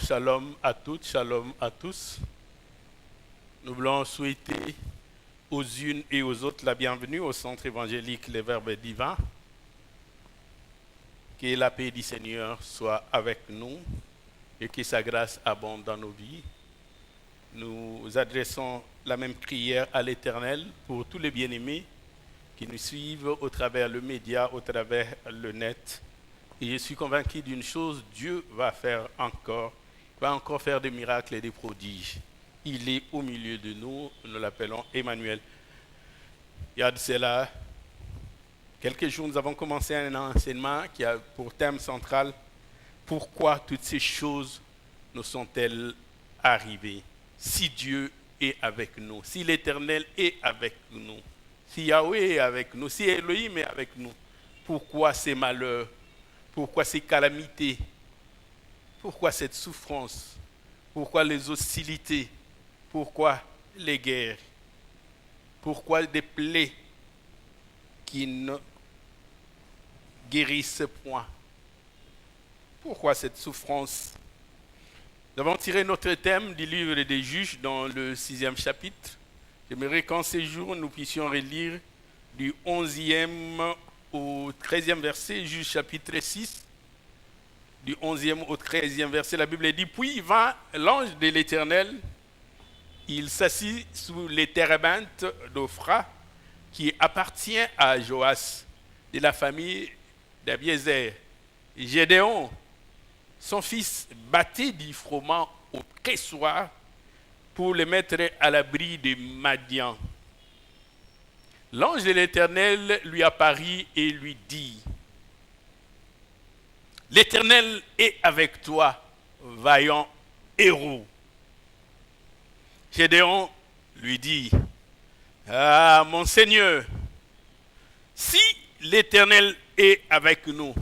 shalom à toutes, shalom à tous. Nous voulons souhaiter aux unes et aux autres la bienvenue au centre évangélique Les Verbes Divins. Que la paix du Seigneur soit avec nous et que sa grâce abonde dans nos vies. Nous adressons la même prière à l'Éternel pour tous les bien-aimés qui nous suivent au travers le média, au travers le net. Et je suis convaincu d'une chose, Dieu va encore faire des miracles et des prodiges. Il est au milieu de nous, nous l'appelons Emmanuel. Il y a de cela quelques jours, nous avons commencé un enseignement qui a pour thème central « Pourquoi toutes ces choses nous sont-elles arrivées ?» Si Dieu est avec nous, si l'Éternel est avec nous, si Yahweh est avec nous, si Elohim est avec nous, pourquoi ces malheurs? Pourquoi ces calamités? Pourquoi cette souffrance? Pourquoi les hostilités? Pourquoi les guerres? Pourquoi des plaies qui ne guérissent point? Pourquoi cette souffrance? Nous avons tiré notre thème du livre des Juges dans le 6e chapitre. J'aimerais qu'en ces jours, nous puissions relire du 11e au 13e verset, Juges chapitre 6, du 11e au 13e verset, la Bible dit « Puis vint l'ange de l'Éternel, il s'assit sous les térébintes d'Ophra, qui appartient à Joas, de la famille d'Abiézer. Gédéon, son fils, battait du froment au pressoir pour le mettre à l'abri de Madian. L'ange de l'Éternel lui apparut et lui dit, « L'Éternel est avec toi, vaillant héros. » Gédéon lui dit, « Ah, mon Seigneur, si l'Éternel est avec nous,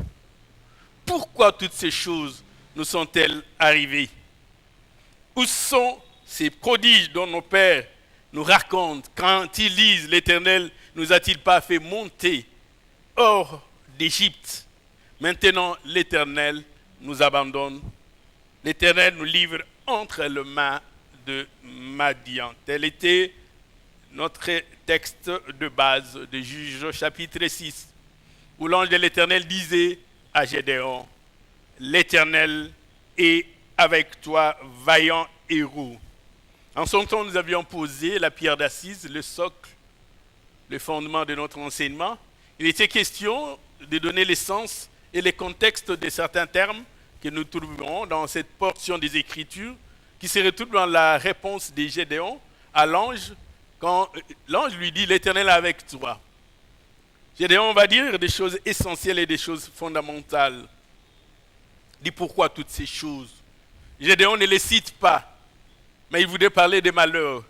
pourquoi toutes ces choses nous sont-elles arrivées? Où sont ces prodiges dont nos pères nous racontent quand ils disent, l'Éternel nous a-t-il pas fait monter hors d'Égypte? Maintenant, l'Éternel nous abandonne. L'Éternel nous livre entre les mains de Madian. » Tel était notre texte de base de Juges chapitre 6, où l'ange de l'Éternel disait à Gédéon, « L'Éternel est avec toi, vaillant héros. » En son temps, nous avions posé la pierre d'assise, le socle, le fondement de notre enseignement. Il était question de donner le sens et le contexte de certains termes que nous trouverons dans cette portion des Écritures, qui se retrouve dans la réponse de Gédéon à l'ange, quand l'ange lui dit « L'Éternel est avec toi ». Gédéon va dire des choses essentielles et des choses fondamentales. Il dit pourquoi toutes ces choses. Gédéon ne les cite pas, mais il voulait parler des malheurs,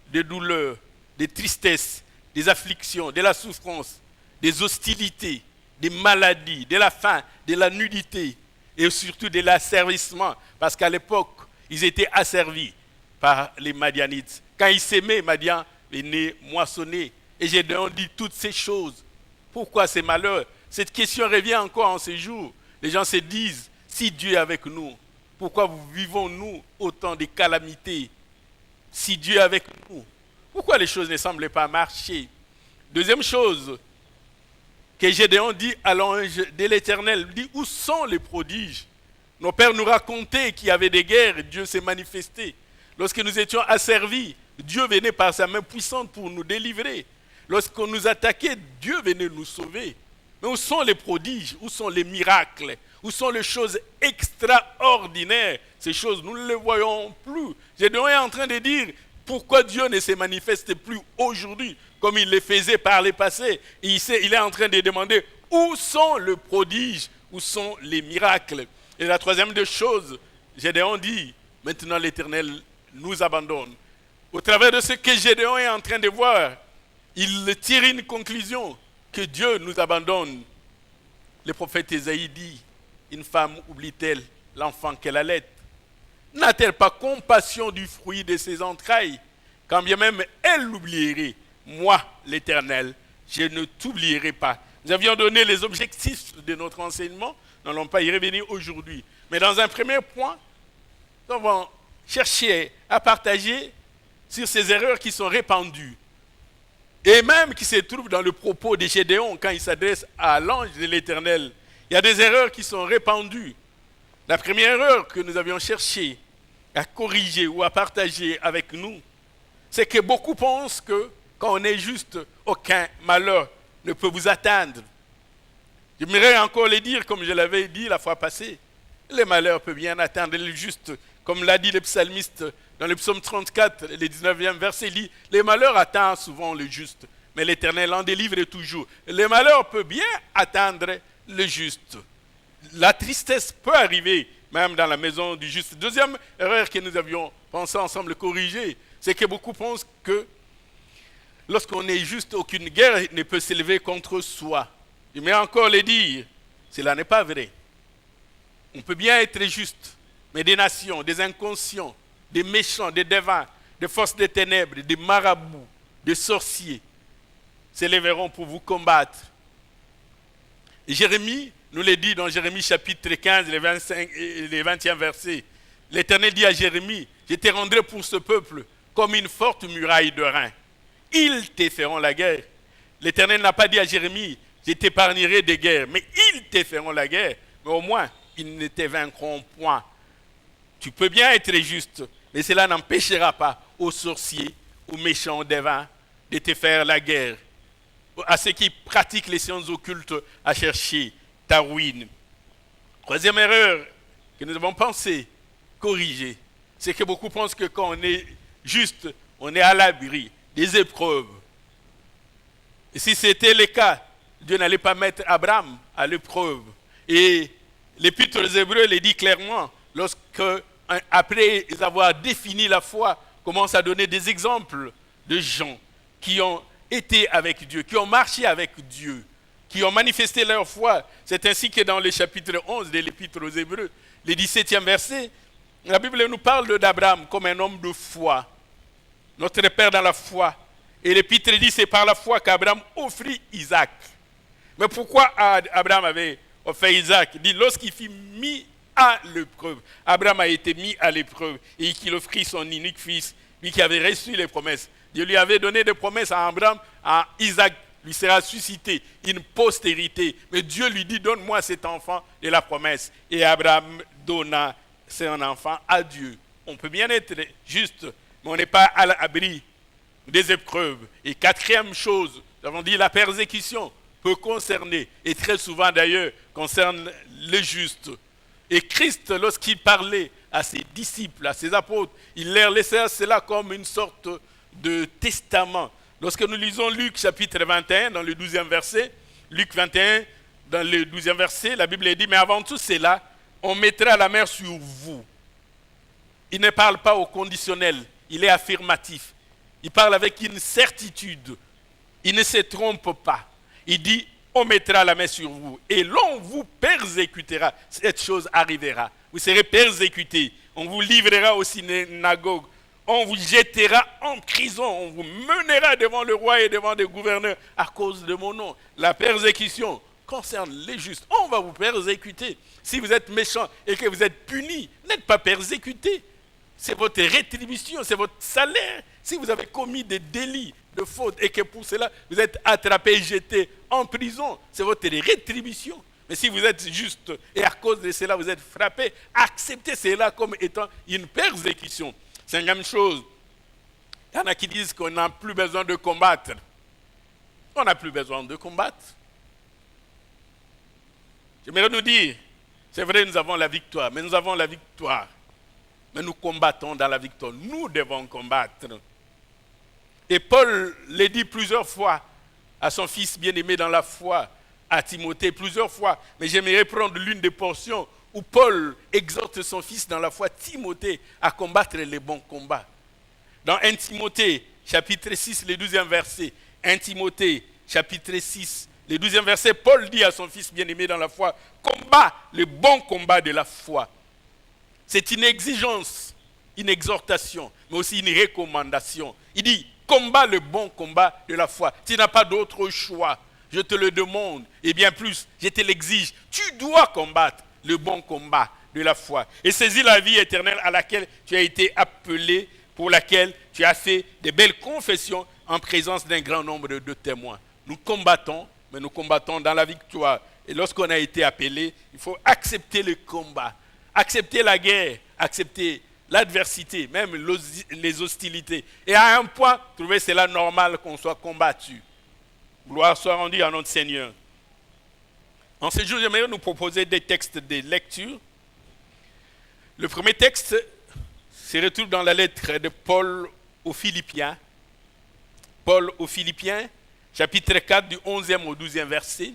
des douleurs, des tristesses, des afflictions, de la souffrance, des hostilités, des maladies, de la faim, de la nudité et surtout de l'asservissement. Parce qu'à l'époque, ils étaient asservis par les Madianites. Quand ils s'aimaient, Madian venait moissonner. Et Gédéon dit toutes ces choses. Pourquoi ces malheurs? Cette question revient encore en ces jours. Les gens se disent, si Dieu est avec nous, pourquoi vivons-nous autant de calamités? Si Dieu est avec nous, pourquoi les choses ne semblent pas marcher? Deuxième chose que Gédéon dit à l'ange de l'Éternel, dit où sont les prodiges? Nos pères nous racontaient qu'il y avait des guerres, Dieu s'est manifesté. Lorsque nous étions asservis, Dieu venait par sa main puissante pour nous délivrer. Lorsqu'on nous attaquait, Dieu venait nous sauver. Mais où sont les prodiges? Où sont les miracles? Où sont les choses extraordinaires? Ces choses, nous ne les voyons plus. Gédéon est en train de dire pourquoi Dieu ne se manifeste plus aujourd'hui comme il le faisait par le passé. Et il est en train de demander où sont les prodiges? Où sont les miracles? Et la troisième des choses, Gédéon dit, maintenant l'Éternel nous abandonne. Au travers de ce que Gédéon est en train de voir, il tire une conclusion, que Dieu nous abandonne. Le prophète Ésaïe dit, une femme oublie-t-elle l'enfant qu'elle allait? N'a-t-elle pas compassion du fruit de ses entrailles? Quand bien même elle l'oublierait, moi, l'Éternel, je ne t'oublierai pas. Nous avions donné les objectifs de notre enseignement, nous n'allons pas y revenir aujourd'hui. Mais dans un premier point, nous avons cherché à partager sur ces erreurs qui sont répandues. Et même qui se trouvent dans le propos de Gédéon quand il s'adresse à l'ange de l'Éternel. Il y a des erreurs qui sont répandues. La première erreur que nous avions cherché à corriger ou à partager avec nous, c'est que beaucoup pensent que quand on est juste, aucun malheur ne peut vous atteindre. J'aimerais encore le dire, comme je l'avais dit la fois passée, les malheurs peuvent bien atteindre le juste. Comme l'a dit le psalmiste dans le psaume 34, le 19e verset, il dit, les malheurs atteignent souvent le juste, mais l'Éternel en délivre toujours. Les malheurs peuvent bien atteindre le juste. La tristesse peut arriver même dans la maison du juste. Deuxième erreur que nous avions pensé ensemble corriger, c'est que beaucoup pensent que lorsqu'on est juste, aucune guerre ne peut s'élever contre soi. Mais encore le dire, cela n'est pas vrai. On peut bien être juste, mais des nations, des inconscients, des méchants, des devins, des forces des ténèbres, des marabouts, des sorciers s'élèveront pour vous combattre. Et Jérémie nous le dit dans Jérémie chapitre 15, les 20e verset. L'Éternel dit à Jérémie, je te rendrai pour ce peuple comme une forte muraille de reins. Ils te feront la guerre. L'Éternel n'a pas dit à Jérémie, je t'épargnerai des guerres, mais ils te feront la guerre. Mais au moins, ils ne te vaincront point. Tu peux bien être juste, mais cela n'empêchera pas aux sorciers, aux méchants, aux devins, de te faire la guerre. À ceux qui pratiquent les sciences occultes à chercher ta ruine. Troisième erreur que nous avons pensé corriger, c'est que beaucoup pensent que quand on est juste, on est à l'abri des épreuves. Et si c'était le cas, Dieu n'allait pas mettre Abraham à l'épreuve. Et l'Épître aux Hébreux le dit clairement, lorsque, après avoir défini la foi, commence à donner des exemples de gens qui ont été avec Dieu, qui ont marché avec Dieu, qui ont manifesté leur foi. C'est ainsi que dans le chapitre 11 de l'Épître aux Hébreux, le 17e verset, la Bible nous parle d'Abraham comme un homme de foi, notre père dans la foi. Et l'Épître dit, c'est par la foi qu'Abraham offrit Isaac. Mais pourquoi Abraham avait offert Isaac? Il dit, lorsqu'il fut mis à l'épreuve, Abraham a été mis à l'épreuve et qu'il offrit son unique fils, lui qui avait reçu les promesses. Dieu lui avait donné des promesses à Abraham, à Isaac, lui sera suscité une postérité. Mais Dieu lui dit, donne-moi cet enfant de la promesse. Et Abraham donna son enfant à Dieu. On peut bien être juste, mais on n'est pas à l'abri des épreuves. Et quatrième chose, nous avons dit la persécution peut concerner, et très souvent d'ailleurs, concerne le juste. Et Christ, lorsqu'il parlait à ses disciples, à ses apôtres, il leur laissait cela comme une sorte de testament. Lorsque nous lisons Luc chapitre 21, dans le 12e verset, Luc 21, dans le 12e verset, la Bible dit, mais avant tout cela, on mettra la main sur vous. Il ne parle pas au conditionnel, il est affirmatif. Il parle avec une certitude. Il ne se trompe pas. Il dit, on mettra la main sur vous et l'on vous persécutera. Cette chose arrivera. Vous serez persécutés. On vous livrera aux synagogues. On vous jettera en prison. On vous menera devant le roi et devant des gouverneurs à cause de mon nom. La persécution concerne les justes. On va vous persécuter. Si vous êtes méchant et que vous êtes puni, n'êtes pas persécuté. C'est votre rétribution, c'est votre salaire. Si vous avez commis des délits, de fautes, et que pour cela, vous êtes attrapé et jeté en prison, c'est votre rétribution. Mais si vous êtes juste et à cause de cela, vous êtes frappé, acceptez cela comme étant une persécution. Cinquième chose, il y en a qui disent qu'on n'a plus besoin de combattre. On n'a plus besoin de combattre. J'aimerais nous dire, c'est vrai, nous avons la victoire, mais nous avons la victoire. Mais nous combattons dans la victoire. Nous devons combattre. Et Paul l'a dit plusieurs fois à son fils bien-aimé dans la foi, à Timothée, plusieurs fois. Mais j'aimerais prendre l'une des portions où Paul exhorte son fils dans la foi, Timothée, à combattre les bons combats. Dans 1 Timothée, chapitre 6, le 12e verset. 1 Timothée, chapitre 6, le 12e verset, Paul dit à son fils bien-aimé dans la foi, combat le bon combat de la foi. C'est une exigence, une exhortation, mais aussi une recommandation. Il dit, combat le bon combat de la foi. Tu n'as pas d'autre choix. Je te le demande. Et bien plus, je te l'exige. Tu dois combattre le bon combat de la foi et saisis la vie éternelle à laquelle tu as été appelé, pour laquelle tu as fait de belles confessions en présence d'un grand nombre de témoins. Nous combattons, mais nous combattons dans la victoire. Et lorsqu'on a été appelé, il faut accepter le combat, accepter la guerre, accepter l'adversité, même les hostilités. Et à un point, trouver cela normal qu'on soit combattu. Gloire soit rendue à notre Seigneur. En ce jour, j'aimerais nous proposer des textes de lecture. Le premier texte se retrouve dans la lettre de Paul aux Philippiens. Paul aux Philippiens, chapitre 4, du 11e au 12e verset.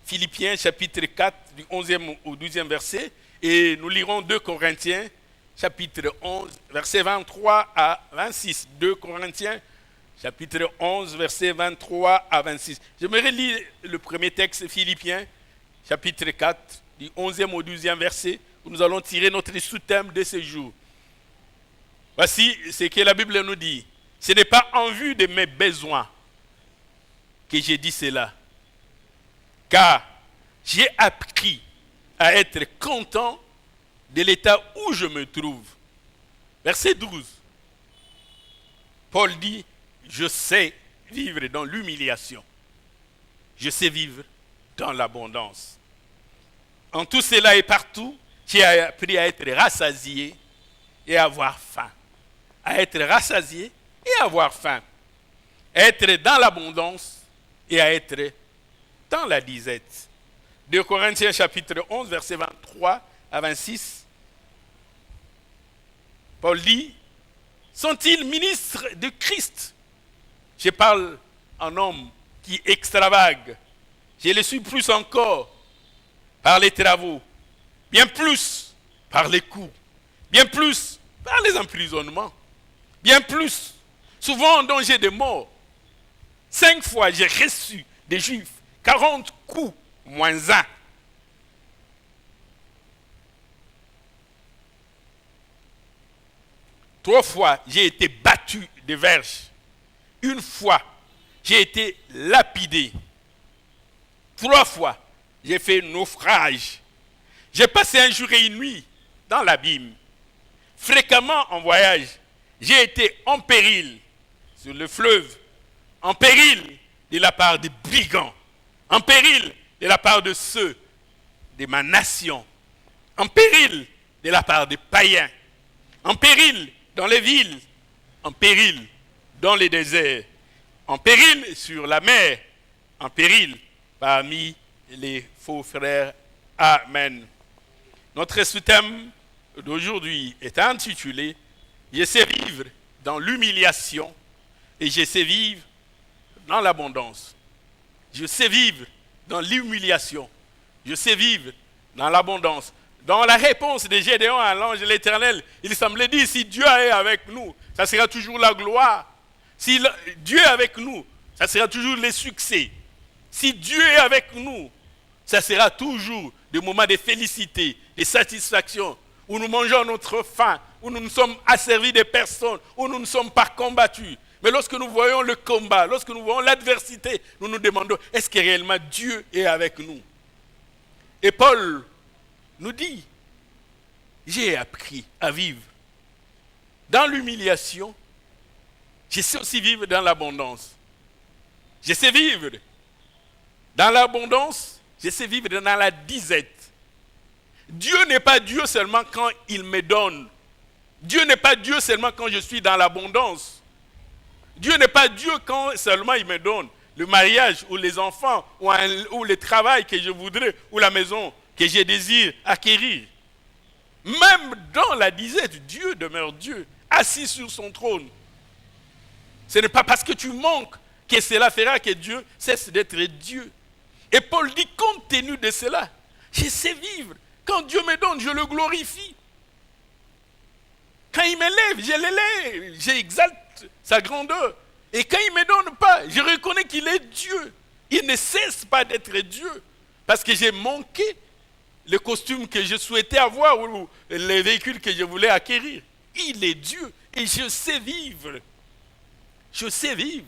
Philippiens, chapitre 4, du 11e au 12e verset. Et nous lirons 2 Corinthiens, chapitre 11, versets 23 à 26. 2 Corinthiens, chapitre 11, versets 23 à 26. J'aimerais lire le premier texte, Philippiens, chapitre 4, du 11e au 12e verset, où nous allons tirer notre sous-thème de ce jour. Voici ce que la Bible nous dit. Ce n'est pas en vue de mes besoins que j'ai dit cela, car j'ai appris à être content de l'état où je me trouve. Verset 12. Paul dit, je sais vivre dans l'humiliation. Je sais vivre dans l'abondance. En tout cela et partout, j'ai appris à être rassasié et à avoir faim. À être rassasié et à avoir faim. À être dans l'abondance et à être dans la disette. 2 Corinthiens chapitre 11, verset 23 à 26. Paul dit, sont-ils ministres de Christ? Je parle en homme qui extravague. Je le suis plus encore par les travaux, bien plus par les coups, bien plus par les emprisonnements, bien plus, souvent en danger de mort. 5 fois j'ai reçu des Juifs 40 coups moins 1. Trois fois j'ai été battu de verges. Une fois j'ai été lapidé. 3 fois j'ai fait naufrage. J'ai passé un jour et une nuit dans l'abîme. Fréquemment en voyage, j'ai été en péril sur le fleuve, en péril de la part des brigands, en péril de la part de ceux de ma nation, en péril de la part des païens, en péril dans les villes, en péril dans les déserts, en péril sur la mer, en péril parmi les faux frères. Amen. Notre sous-thème d'aujourd'hui est intitulé « Je sais vivre dans l'humiliation et je sais vivre dans l'abondance ». Je sais vivre dans l'humiliation. Je sais vivre dans l'abondance. Dans la réponse de Gédéon à l'ange de l'Éternel, il semblait dire, si Dieu est avec nous, ça sera toujours la gloire. Si Dieu est avec nous, ça sera toujours le succès. Si Dieu est avec nous, ça sera toujours des moments de félicité, de satisfaction, où nous mangeons notre faim, où nous ne sommes asservis de personnes, où nous ne sommes pas combattus. Mais lorsque nous voyons le combat, lorsque nous voyons l'adversité, nous nous demandons, est-ce que réellement Dieu est avec nous? Et Paul nous dit, j'ai appris à vivre dans l'humiliation, je sais aussi vivre dans l'abondance. Je sais vivre dans l'abondance, je sais vivre dans la disette. Dieu n'est pas Dieu seulement quand il me donne. Dieu n'est pas Dieu seulement quand je suis dans l'abondance. Dieu n'est pas Dieu quand seulement il me donne le mariage ou les enfants ou le travail que je voudrais ou la maison que je désire acquérir. Même dans la disette, Dieu demeure Dieu, assis sur son trône. Ce n'est pas parce que tu manques que cela fera que Dieu cesse d'être Dieu. Et Paul dit, compte tenu de cela, je sais vivre. Quand Dieu me donne, je le glorifie. Quand il m'élève, je l'élève, j'exalte sa grandeur. Et quand il ne me donne pas, je reconnais qu'il est Dieu. Il ne cesse pas d'être Dieu. Parce que j'ai manqué le costume que je souhaitais avoir ou les véhicules que je voulais acquérir. Il est Dieu et je sais vivre. Je sais vivre.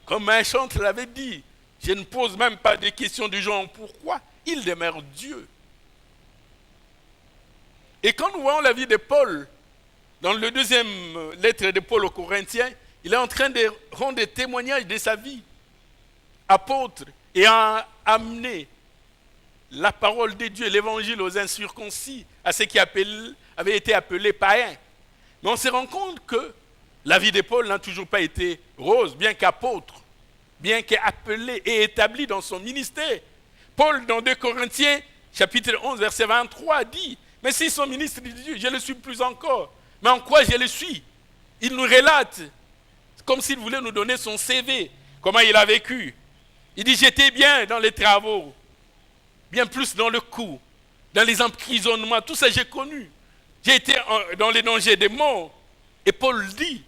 Comme un chanteur l'avait dit, je ne pose même pas de questions du genre pourquoi. Il demeure Dieu. Et quand nous voyons la vie de Paul, dans le deuxième lettre de Paul aux Corinthiens, il est en train de rendre des témoignages de sa vie, apôtre, et a amené la parole de Dieu, l'évangile aux incirconcis, à ceux qui avaient été appelés païens. Mais on se rend compte que la vie de Paul n'a toujours pas été rose, bien qu'apôtre, bien qu'appelé et établi dans son ministère. Paul, dans 2 Corinthiens, chapitre 11, verset 23, dit « Mais si son ministre de Dieu, je le suis plus encore. Mais en quoi je le suis ?» Il nous relate, comme s'il voulait nous donner son CV, comment il a vécu. Il dit « J'étais bien dans les travaux, bien plus dans le coup, dans les emprisonnements, tout ça j'ai connu. J'ai été dans les dangers des morts. » Et Paul dit,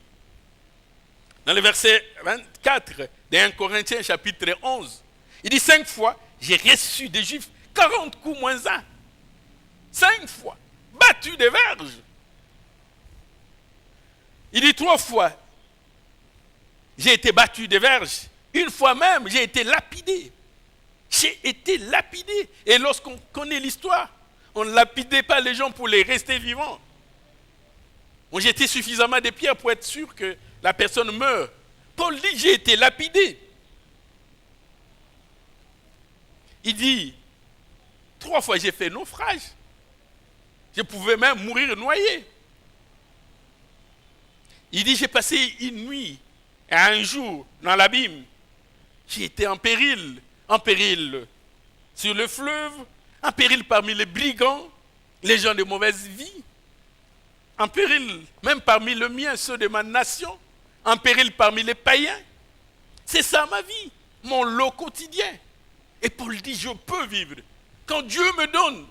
dans le verset 24 de 1 Corinthiens chapitre 11, il dit 5 fois, j'ai reçu des Juifs 40 coups moins 1. 5 fois, battu des verges. Il dit 3 fois, j'ai été battu des verges. Une fois même, j'ai été lapidé. J'ai été lapidé. Et lorsqu'on connaît l'histoire, on ne lapidait pas les gens pour les rester vivants. On jetait suffisamment de pierres pour être sûr que la personne meurt. Paul dit, j'ai été lapidé. Il dit, 3 fois j'ai fait naufrage. Je pouvais même mourir noyé. Il dit, j'ai passé une nuit et un jour dans l'abîme. J'ai été en péril sur le fleuve, en péril parmi les brigands, les gens de mauvaise vie, en péril même parmi le mien, ceux de ma nation, en péril parmi les païens. C'est ça ma vie, mon lot quotidien. Et Paul dit, je peux vivre. Quand Dieu me donne,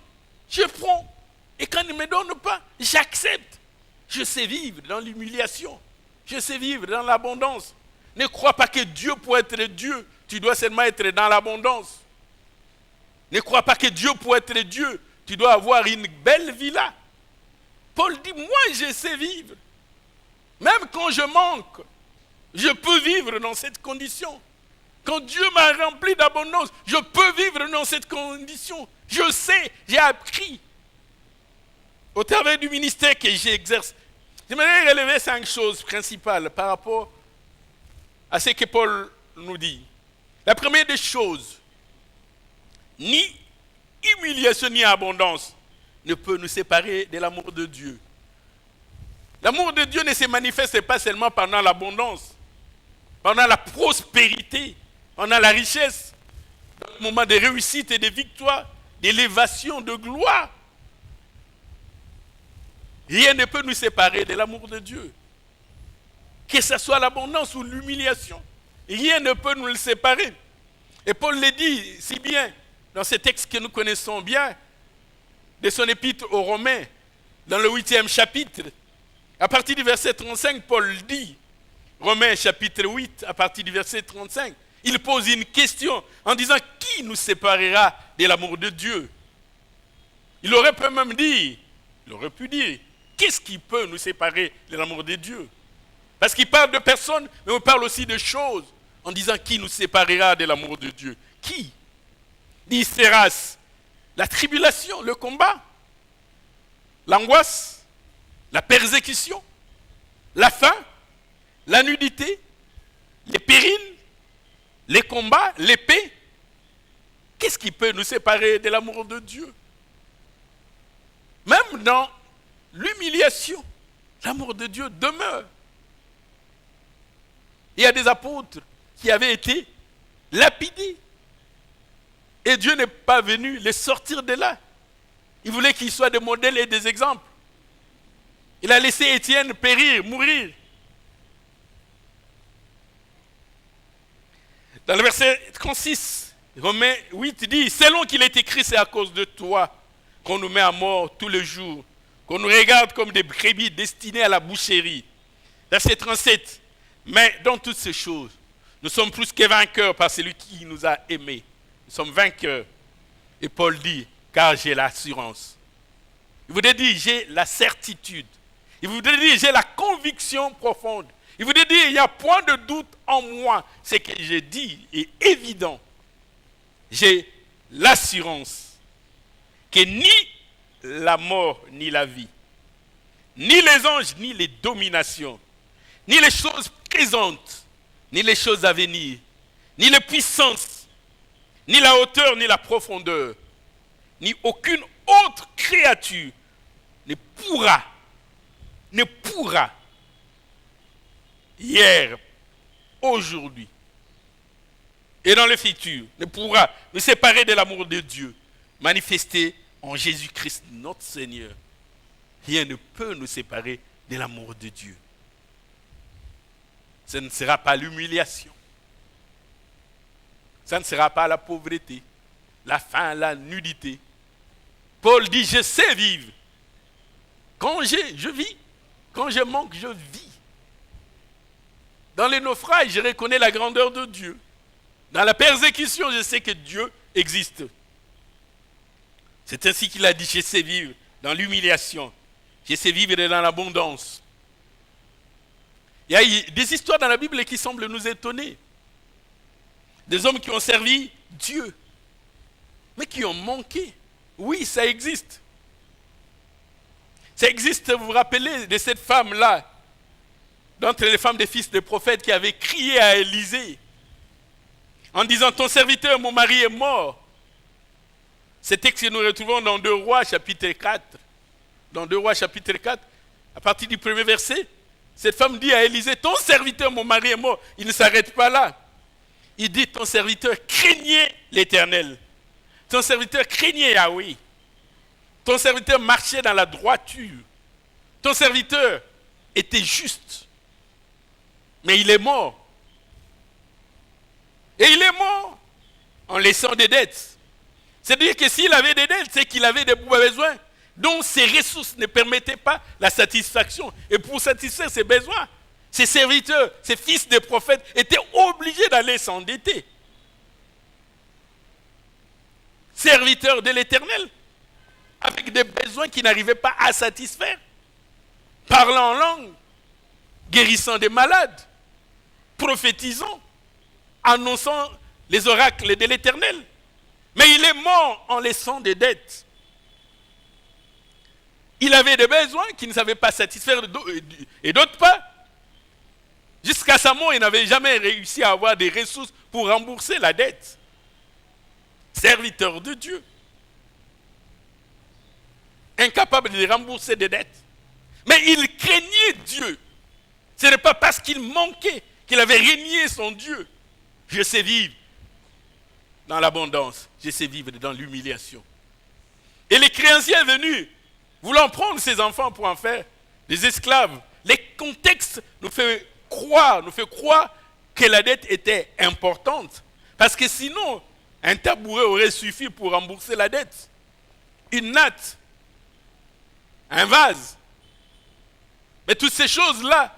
je prends. Et quand il ne me donne pas, j'accepte. Je sais vivre dans l'humiliation. Je sais vivre dans l'abondance. Ne crois pas que Dieu peut être Dieu. Tu dois seulement être dans l'abondance. Ne crois pas que Dieu peut être Dieu. Tu dois avoir une belle villa. Paul dit, moi je sais vivre. Même quand je manque, je peux vivre dans cette condition. Quand Dieu m'a rempli d'abondance, je peux vivre dans cette condition. Je sais, j'ai appris. Au travers du ministère que j'exerce, j'aimerais relever 5 choses principales par rapport à ce que Paul nous dit. La première des choses, ni humiliation ni abondance ne peut nous séparer de l'amour de Dieu. L'amour de Dieu ne se manifeste pas seulement pendant l'abondance, pendant la prospérité, pendant la richesse, dans le moment de réussite et de victoire, d'élévation, de gloire. Rien ne peut nous séparer de l'amour de Dieu. Que ce soit l'abondance ou l'humiliation, rien ne peut nous le séparer. Et Paul le dit si bien dans ce texte que nous connaissons bien, de son épître aux Romains, dans le 8e chapitre. À partir du verset 35, Paul dit, Romains chapitre 8, à partir du verset 35, il pose une question en disant, qui nous séparera de l'amour de Dieu? Il aurait pu dire, qu'est-ce qui peut nous séparer de l'amour de Dieu? Parce qu'il parle de personnes, mais on parle aussi de choses, en disant, qui nous séparera de l'amour de Dieu? Qui? Dit Séras, la tribulation, le combat, l'angoisse, la persécution, la faim, la nudité, les périls, les combats, l'épée. Qu'est-ce qui peut nous séparer de l'amour de Dieu? Même dans l'humiliation, l'amour de Dieu demeure. Il y a des apôtres qui avaient été lapidés. Et Dieu n'est pas venu les sortir de là. Il voulait qu'ils soient des modèles et des exemples. Il a laissé Étienne périr, mourir. Dans le verset 36, Romains 8 dit, selon qu'il est écrit, c'est à cause de toi qu'on nous met à mort tous les jours, qu'on nous regarde comme des brebis destinées à la boucherie. Verset 37, mais dans toutes ces choses, nous sommes plus que vainqueurs par celui qui nous a aimés. Nous sommes vainqueurs. Et Paul dit, car j'ai l'assurance. Il voudrait dire, j'ai la certitude. Il voudrait dire, j'ai la conviction profonde. Il voudrait dire, il n'y a point de doute en moi. Ce que j'ai dit est évident. J'ai l'assurance que ni la mort, ni la vie, ni les anges, ni les dominations, ni les choses présentes, ni les choses à venir, ni les puissances, ni la hauteur, ni la profondeur, ni aucune autre créature ne pourra, hier, aujourd'hui, et dans le futur, ne pourra nous séparer de l'amour de Dieu, manifesté en Jésus-Christ, notre Seigneur. Rien ne peut nous séparer de l'amour de Dieu. Ce ne sera pas l'humiliation. Ça ne sera pas la pauvreté, la faim, la nudité. Paul dit, je sais vivre. Quand je vis. Quand je manque, je vis. Dans les naufrages, je reconnais la grandeur de Dieu. Dans la persécution, je sais que Dieu existe. C'est ainsi qu'il a dit, je sais vivre dans l'humiliation. Je sais vivre dans l'abondance. Il y a des histoires dans la Bible qui semblent nous étonner. Des hommes qui ont servi Dieu, mais qui ont manqué. Oui, ça existe. Ça existe, vous vous rappelez de cette femme-là, d'entre les femmes des fils des prophètes qui avait crié à Élisée, en disant, ton serviteur, mon mari est mort. Ce texte que nous retrouvons dans 2 Rois, chapitre 4. Dans 2 Rois, chapitre 4, à partir du premier verset, cette femme dit à Élisée, ton serviteur, mon mari est mort. Il ne s'arrête pas là. Il dit, ton serviteur craignait l'Éternel. Ton serviteur craignait Yahweh. Ton serviteur marchait dans la droiture. Ton serviteur était juste. Mais il est mort. Et il est mort en laissant des dettes. C'est-à-dire que s'il avait des dettes, c'est qu'il avait des besoins dont ses ressources ne permettaient pas la satisfaction. Et pour satisfaire ses besoins, ses serviteurs, ses fils de prophètes étaient obligés d'aller s'endetter. Serviteurs de l'Éternel, avec des besoins qu'ils n'arrivaient pas à satisfaire, parlant en langue, guérissant des malades, prophétisant, annonçant les oracles de l'Éternel. Mais il est mort en laissant des dettes. Il avait des besoins qu'il ne savait pas satisfaire et d'autres pas. Jusqu'à sa mort, il n'avait jamais réussi à avoir des ressources pour rembourser la dette. Serviteur de Dieu. Incapable de rembourser des dettes. Mais il craignait Dieu. Ce n'est pas parce qu'il manquait qu'il avait renié son Dieu. Je sais vivre dans l'abondance. Je sais vivre dans l'humiliation. Et les créanciers venus, voulant prendre ses enfants pour en faire des esclaves, les contextes nous fait croire que la dette était importante. Parce que sinon, un tabouret aurait suffi pour rembourser la dette. Une natte, un vase. Mais toutes ces choses-là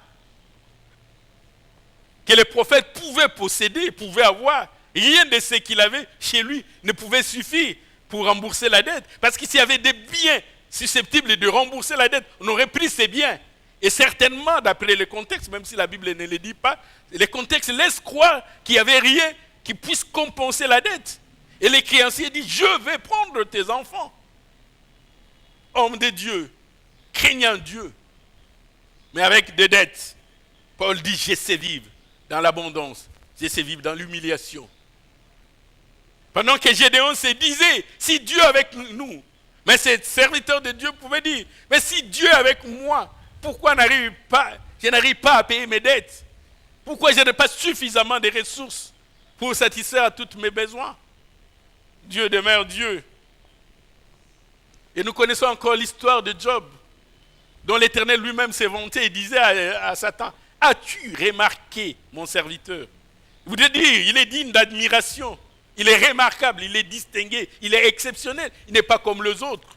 que les prophètes pouvaient posséder, pouvaient avoir, rien de ce qu'il avait chez lui ne pouvait suffire pour rembourser la dette. Parce que s'il y avait des biens susceptibles de rembourser la dette, on aurait pris ces biens. Et certainement, d'après le contexte, même si la Bible ne le dit pas, les contextes laissent croire qu'il n'y avait rien qui puisse compenser la dette. Et les créanciers disent, je vais prendre tes enfants. Homme de Dieu, craignant Dieu, mais avec des dettes. Paul dit, je sais vivre dans l'abondance, je sais vivre dans l'humiliation. Pendant que Gédéon se disait, si Dieu est avec nous, mais ces serviteurs de Dieu pouvaient dire, mais si Dieu est avec moi, pourquoi je n'arrive pas à payer mes dettes? Pourquoi je n'ai pas suffisamment de ressources pour satisfaire à tous mes besoins? Dieu demeure Dieu. Et nous connaissons encore l'histoire de Job, dont l'Éternel lui-même s'est vanté et disait à Satan, as-tu remarqué mon serviteur? Vous devez dire, il est digne d'admiration, il est remarquable, il est distingué, il est exceptionnel, il n'est pas comme les autres.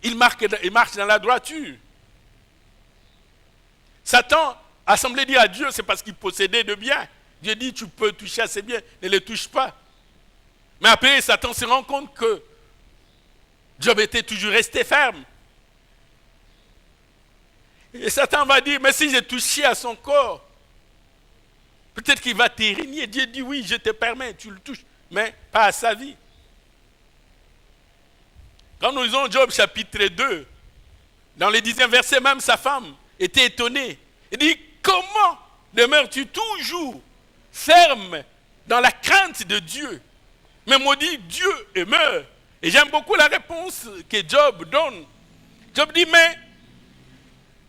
Il marche dans la droiture. Satan a semblé dire à Dieu, c'est parce qu'il possédait de biens. Dieu dit, tu peux toucher à ces biens, ne les touche pas. Mais après, Satan se rend compte que Job était toujours resté ferme. Et Satan va dire, mais si j'ai touché à son corps, peut-être qu'il va t'érigner. Dieu dit, oui, je te permets, tu le touches, mais pas à sa vie. Quand nous lisons Job chapitre 2, dans le 10e verset, même sa femme était étonnée. Il dit, comment demeures-tu toujours ferme dans la crainte de Dieu, mais maudit Dieu et meurt? Et j'aime beaucoup la réponse que Job donne. Job dit, mais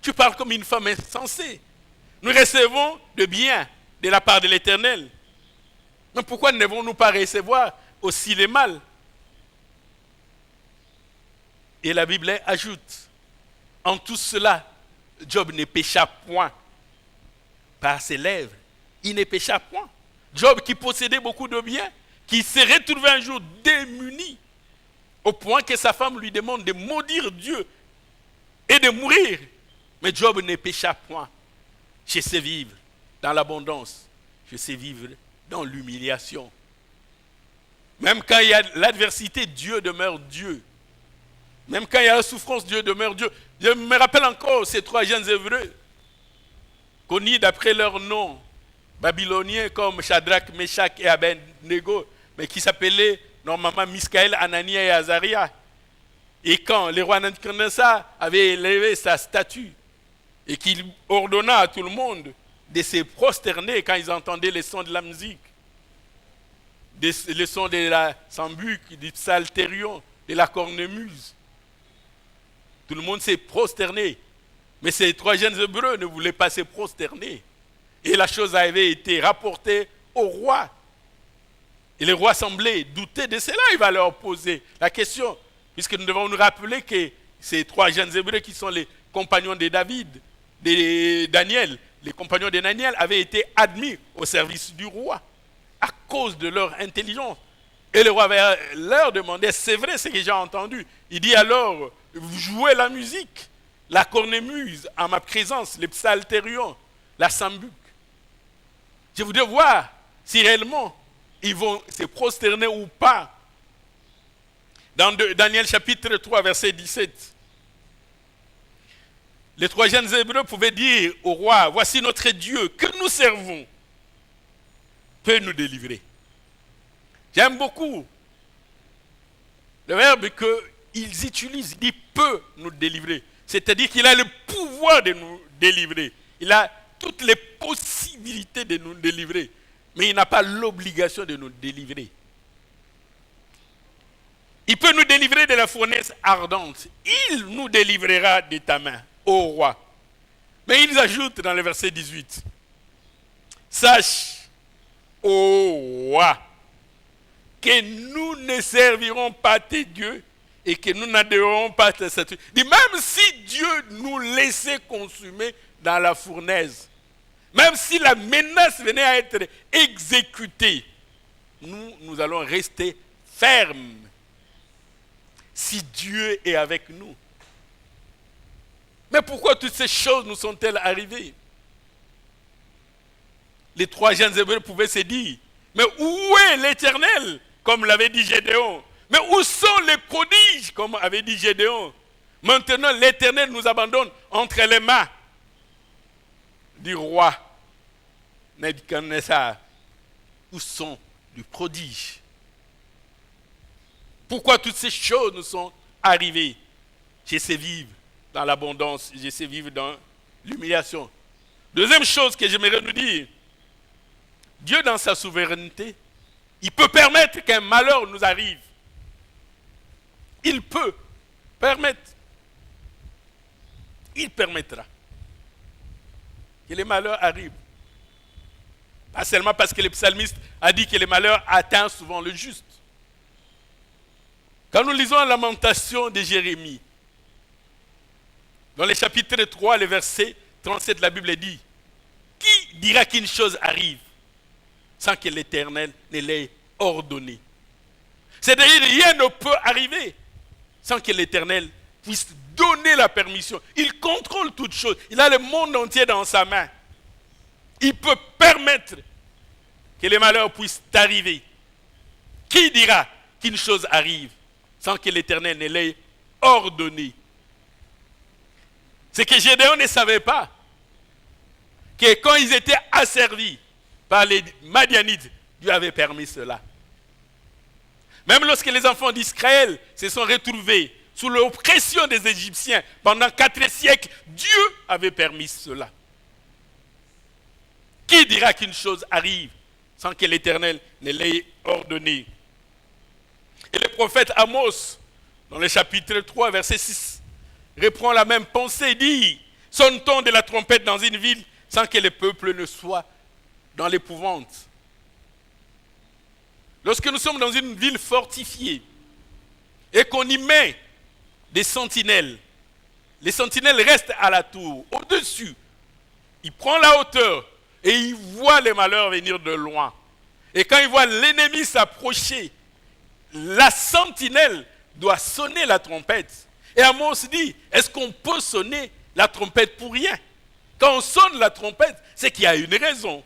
tu parles comme une femme insensée. Nous recevons de bien de la part de l'Éternel. Mais pourquoi ne devons-nous pas recevoir aussi le mal? Et la Bible ajoute, en tout cela, Job ne pécha point par ses lèvres. Il ne pécha point. Job qui possédait beaucoup de biens, qui s'est retrouvé un jour démuni, au point que sa femme lui demande de maudire Dieu et de mourir. Mais Job ne pécha point. Je sais vivre dans l'abondance. Je sais vivre dans l'humiliation. Même quand il y a l'adversité, Dieu demeure Dieu. Même quand il y a la souffrance, Dieu demeure Dieu. Je me rappelle encore ces 3 jeunes Hébreux, connus d'après leur nom, babyloniens comme Shadrach, Meshach et Abednego, mais qui s'appelaient normalement Miskaël, Anania et Azaria. Et quand le roi Nabuchodonosor avait élevé sa statue et qu'il ordonna à tout le monde de se prosterner quand ils entendaient les sons de la musique, les sons de la sambuc, du psalterion, de la cornemuse, tout le monde s'est prosterné. Mais ces 3 jeunes Hébreux ne voulaient pas se prosterner. Et la chose avait été rapportée au roi. Et le roi semblait douter de cela. Il va leur poser la question. Puisque nous devons nous rappeler que ces 3 jeunes Hébreux qui sont les compagnons de David, de Daniel, les compagnons de Daniel avaient été admis au service du roi à cause de leur intelligence. Et le roi va leur demander, c'est vrai ce que j'ai entendu. Il dit alors, vous jouez la musique, la cornemuse en ma présence, les psalterions, la sambuc. Je voudrais voir si réellement ils vont se prosterner ou pas. Dans Daniel chapitre 3, verset 17, les 3 jeunes Hébreux pouvaient dire au roi, voici notre Dieu que nous servons, peut nous délivrer. J'aime beaucoup le verbe qu'ils utilisent. Il peut nous délivrer. C'est-à-dire qu'il a le pouvoir de nous délivrer. Il a toutes les possibilités de nous délivrer. Mais il n'a pas l'obligation de nous délivrer. Il peut nous délivrer de la fournaise ardente. Il nous délivrera de ta main, ô roi. Mais il ajoute dans le verset 18. Sache, ô roi, que nous ne servirons pas tes dieux et que nous n'adhérerons pas à tes statuts. Même si Dieu nous laissait consumer dans la fournaise, même si la menace venait à être exécutée, nous allons rester fermes si Dieu est avec nous. Mais pourquoi toutes ces choses nous sont-elles arrivées? Les 3 jeunes Hébreux pouvaient se dire, mais où est l'Éternel, comme l'avait dit Gédéon? Mais où sont les prodiges, comme avait dit Gédéon? Maintenant, l'Éternel nous abandonne entre les mains du roi Nebuchadnezzar. Où sont les prodiges? Pourquoi toutes ces choses nous sont arrivées? Je sais vivre dans l'abondance, je sais vivre dans l'humiliation. Deuxième chose que j'aimerais nous dire, Dieu dans sa souveraineté, il peut permettre qu'un malheur nous arrive. Il peut permettre. Il permettra que les malheurs arrivent. Pas seulement parce que le psalmiste a dit que les malheurs atteignent souvent le juste. Quand nous lisons la lamentation de Jérémie, dans le chapitre 3, le verset 37, la Bible dit, qui dira qu'une chose arrive sans que l'Éternel ne l'ait ordonné? C'est-à-dire, rien ne peut arriver sans que l'Éternel puisse donner la permission. Il contrôle toutes choses. Il a le monde entier dans sa main. Il peut permettre que les malheurs puissent arriver. Qui dira qu'une chose arrive sans que l'Éternel ne l'ait ordonné? C'est que Gédéon ne savait pas que quand ils étaient asservis par les Madianites, Dieu avait permis cela. Même lorsque les enfants d'Israël se sont retrouvés sous l'oppression des Égyptiens pendant 4 siècles, Dieu avait permis cela. Qui dira qu'une chose arrive sans que l'Éternel ne l'ait ordonné? Et le prophète Amos, dans le chapitre 3, verset 6, reprend la même pensée, dit: sonne-t-on de la trompette dans une ville sans que le peuple ne soit dans l'épouvante? Lorsque nous sommes dans une ville fortifiée et qu'on y met des sentinelles, les sentinelles restent à la tour, au-dessus. Il prend la hauteur et il voit les malheurs venir de loin. Et quand il voit l'ennemi s'approcher, la sentinelle doit sonner la trompette. Et Amos dit: est-ce qu'on peut sonner la trompette pour rien? Quand on sonne la trompette, c'est qu'il y a une raison.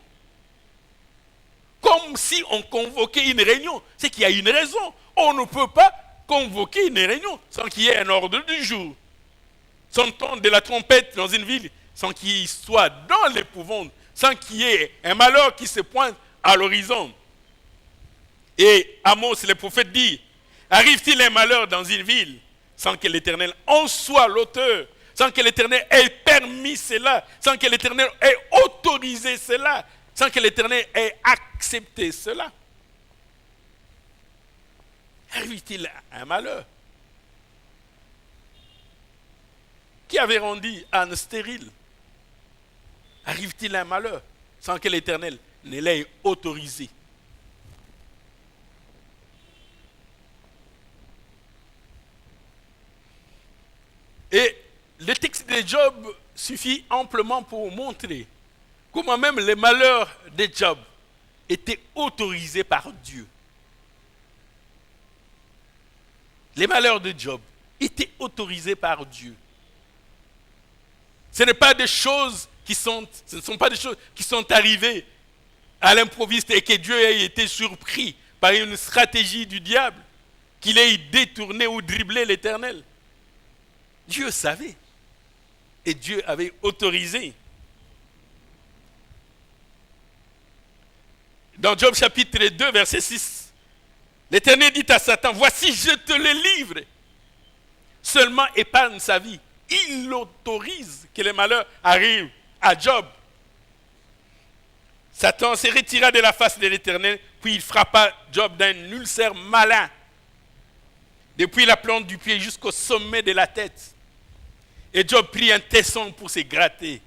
Comme si on convoquait une réunion, c'est qu'il y a une raison. On ne peut pas convoquer une réunion sans qu'il y ait un ordre du jour. Sonne-t-on de la trompette dans une ville sans qu'il soit dans l'épouvante, sans qu'il y ait un malheur qui se pointe à l'horizon? Et Amos, le prophète, dit: arrive-t-il un malheur dans une ville sans que l'Éternel en soit l'auteur, sans que l'Éternel ait permis cela, sans que l'Éternel ait autorisé cela, sans que l'Éternel ait accepté cela? Arrive-t-il un malheur? Qui avait rendu Anne stérile? Arrive-t-il un malheur sans que l'Éternel ne l'ait autorisé? Et le texte de Job suffit amplement pour montrer comment même les malheurs de Job étaient autorisés par Dieu. Les malheurs de Job étaient autorisés par Dieu. Ce ne sont pas des choses qui sont arrivées à l'improviste et que Dieu ait été surpris par une stratégie du diable, qu'il ait détourné ou dribblé l'Éternel. Dieu savait et Dieu avait autorisé. Dans Job chapitre 2, verset 6, l'Éternel dit à Satan: voici, je te le livre. Seulement épargne sa vie. Il autorise que les malheurs arrivent à Job. Satan se retira de la face de l'Éternel, puis il frappa Job d'un ulcère malin, depuis la plante du pied jusqu'au sommet de la tête. Et Job prit un tesson pour se gratter,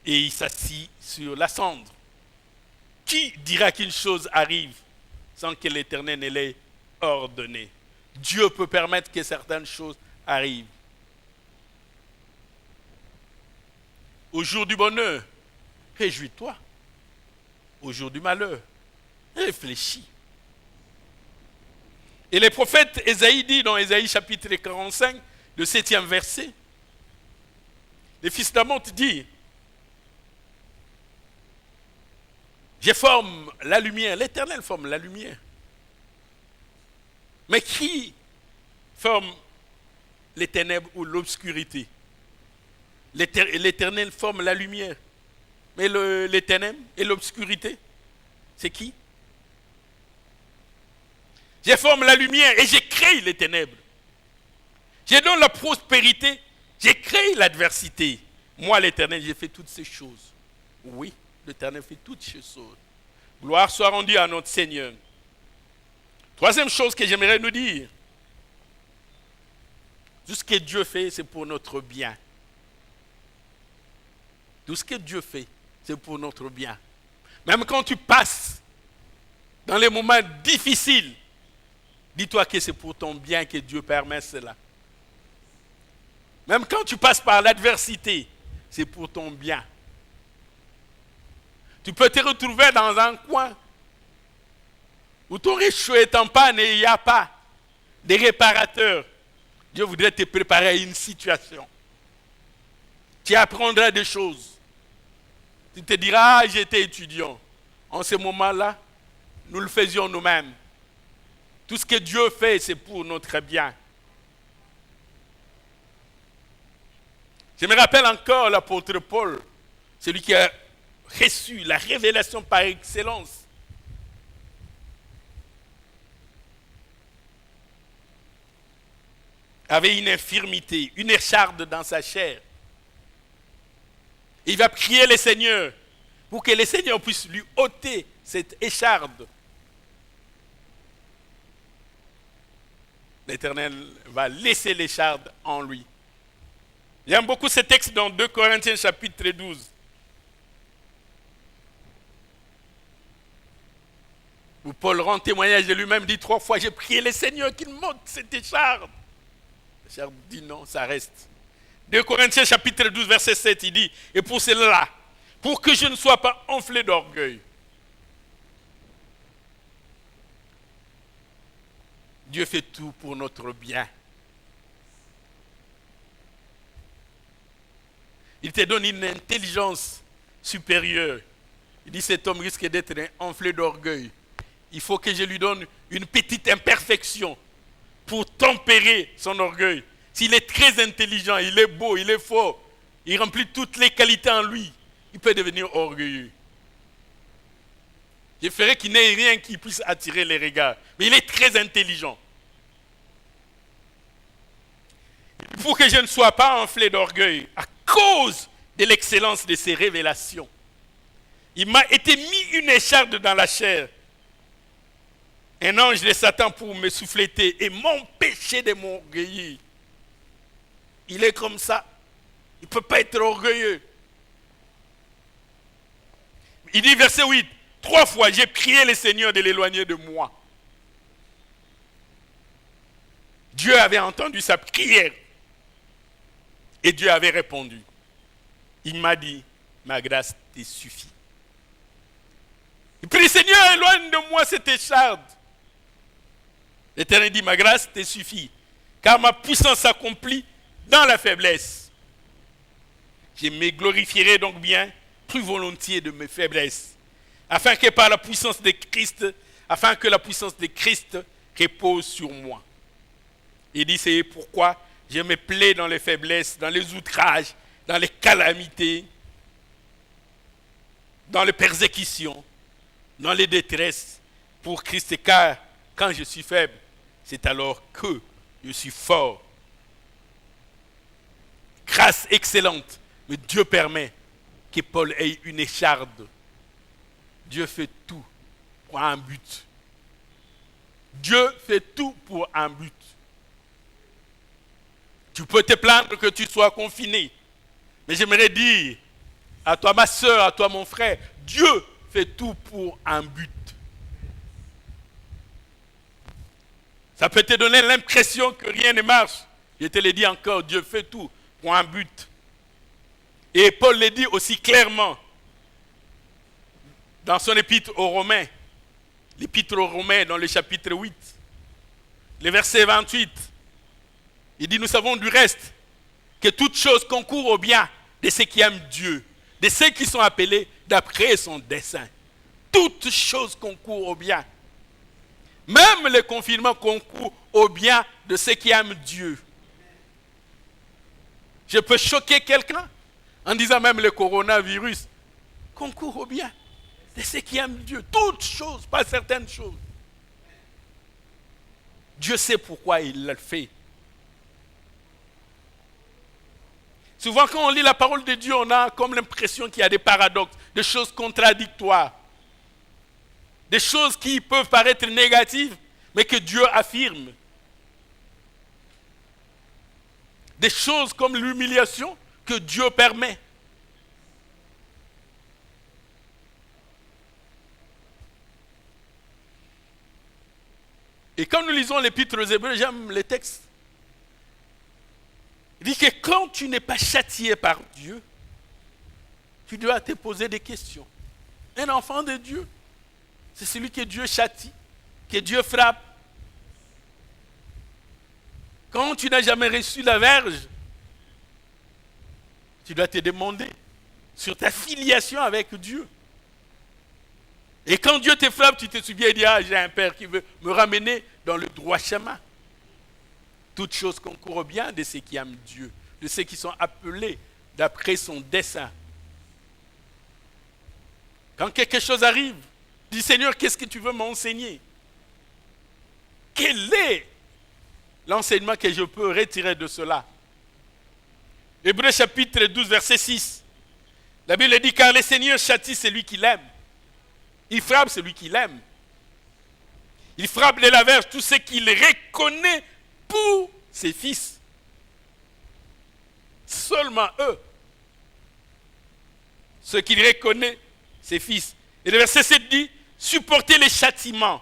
et il s'assit sur la cendre. Qui dira qu'une chose arrive sans que l'Éternel ne l'ait ordonné? Dieu peut permettre que certaines choses arrivent. Au jour du bonheur, réjouis-toi. Au jour du malheur, réfléchis. Et le prophète Ésaïe dit dans Ésaïe chapitre 45, le 7e verset, le fils d'Amon dit: je forme la lumière, l'Éternel forme la lumière. Mais qui forme les ténèbres ou l'obscurité? L'Éternel forme la lumière. Mais les ténèbres et l'obscurité, c'est qui? Je forme la lumière et j'ai créé les ténèbres. Je donne la prospérité, j'ai créé l'adversité. Moi, l'Éternel, j'ai fait toutes ces choses. Oui, l'Éternel fait toutes ces choses. Gloire soit rendue à notre Seigneur. Troisième chose que j'aimerais nous dire: tout ce que Dieu fait, c'est pour notre bien. Tout ce que Dieu fait, c'est pour notre bien. Même quand tu passes dans les moments difficiles, dis-toi que c'est pour ton bien que Dieu permet cela. Même quand tu passes par l'adversité, c'est pour ton bien. Tu peux te retrouver dans un coin où ton réchaud est en panne et il n'y a pas de réparateur. Dieu voudrait te préparer à une situation. Tu apprendras des choses. Tu te diras: ah, j'étais étudiant. En ce moment-là, nous le faisions nous-mêmes. Tout ce que Dieu fait, c'est pour notre bien. Je me rappelle encore l'apôtre Paul, celui qui a reçu la révélation par excellence. avait une infirmité, une écharde dans sa chair. Il va prier le Seigneur pour que le Seigneur puisse lui ôter cette écharde. L'Éternel va laisser l'écharde en lui. J'aime beaucoup ce texte dans 2 Corinthiens chapitre 12. Où Paul rend témoignage de lui-même, dit 3 fois, j'ai prié le Seigneur qu'il m'ôte cette écharde. L'écharde dit non, ça reste. 2 Corinthiens chapitre 12 verset 7, il dit, et pour cela, pour que je ne sois pas enflé d'orgueil, Dieu fait tout pour notre bien. Il te donne une intelligence supérieure. Il dit, cet homme risque d'être enflé d'orgueil. Il faut que je lui donne une petite imperfection pour tempérer son orgueil. S'il est très intelligent, il est beau, il est fort, il remplit toutes les qualités en lui, il peut devenir orgueilleux. Je ferais qu'il n'ait rien qui puisse attirer les regards. Mais il est très intelligent. Pour que je ne sois pas enflé d'orgueil, à cause de l'excellence de ses révélations, il m'a été mis une écharde dans la chair, un ange de Satan pour me souffléter et m'empêcher de m'orgueillir. Il est comme ça. Il ne peut pas être orgueilleux. Il dit verset 8, 3 fois j'ai prié le Seigneur de l'éloigner de moi. Dieu avait entendu sa prière et Dieu avait répondu. Il m'a dit, ma grâce te suffit. Il prie, Seigneur, éloigne de moi cette écharde. L'Éternel dit, ma grâce te suffit, car ma puissance s'accomplit dans la faiblesse. Je me glorifierai donc bien plus volontiers de mes faiblesses, afin que par la puissance de Christ, afin que la puissance de Christ repose sur moi. Il dit, c'est pourquoi je me plais dans les faiblesses, dans les outrages, dans les calamités, dans les persécutions, dans les détresses, pour Christ, car quand je suis faible, c'est alors que je suis fort. Grâce excellente, mais Dieu permet que Paul ait une écharde. Dieu fait tout pour un but. Dieu fait tout pour un but. Tu peux te plaindre que tu sois confiné, mais j'aimerais dire à toi ma soeur, à toi mon frère, Dieu fait tout pour un but. Ça peut te donner l'impression que rien ne marche. Je te le dis encore, Dieu fait tout pour un but. Et Paul le dit aussi clairement dans son épître aux Romains. L'épître aux Romains dans le chapitre 8, le verset 28. Il dit, nous savons du reste que toute chose concourt au bien de ceux qui aiment Dieu, de ceux qui sont appelés d'après son dessein. Toute chose concourt au bien. Même le confinement concourt au bien de ceux qui aiment Dieu. Je peux choquer quelqu'un en disant même le coronavirus concourt au bien de ceux qui aiment Dieu. Toutes choses, pas certaines choses. Dieu sait pourquoi il le fait. Souvent quand on lit la parole de Dieu, on a comme l'impression qu'il y a des paradoxes, des choses contradictoires. Des choses qui peuvent paraître négatives, mais que Dieu affirme. Des choses comme l'humiliation que Dieu permet. Et quand nous lisons l'épître aux Hébreux, j'aime les textes. Il dit que quand tu n'es pas châtié par Dieu, tu dois te poser des questions. Un enfant de Dieu, c'est celui que Dieu châtie, que Dieu frappe. Quand tu n'as jamais reçu la verge, tu dois te demander sur ta filiation avec Dieu. Et quand Dieu te frappe, tu te souviens et dis, ah, j'ai un père qui veut me ramener dans le droit chemin. Toutes choses concourent bien de ceux qui aiment Dieu, de ceux qui sont appelés d'après son dessein. Quand quelque chose arrive, dis, Seigneur, qu'est-ce que tu veux m'enseigner? Quelle est l'enseignement que je peux retirer de cela. Hébreux chapitre 12, verset 6. La Bible dit, car le Seigneur châtie celui qu'il aime. Il frappe celui qu'il aime. Il frappe de la verge tout ce qu'il reconnaît pour ses fils. Seulement eux. Ce qu'il reconnaît, ses fils. Et le verset 7 dit, supportez les châtiments.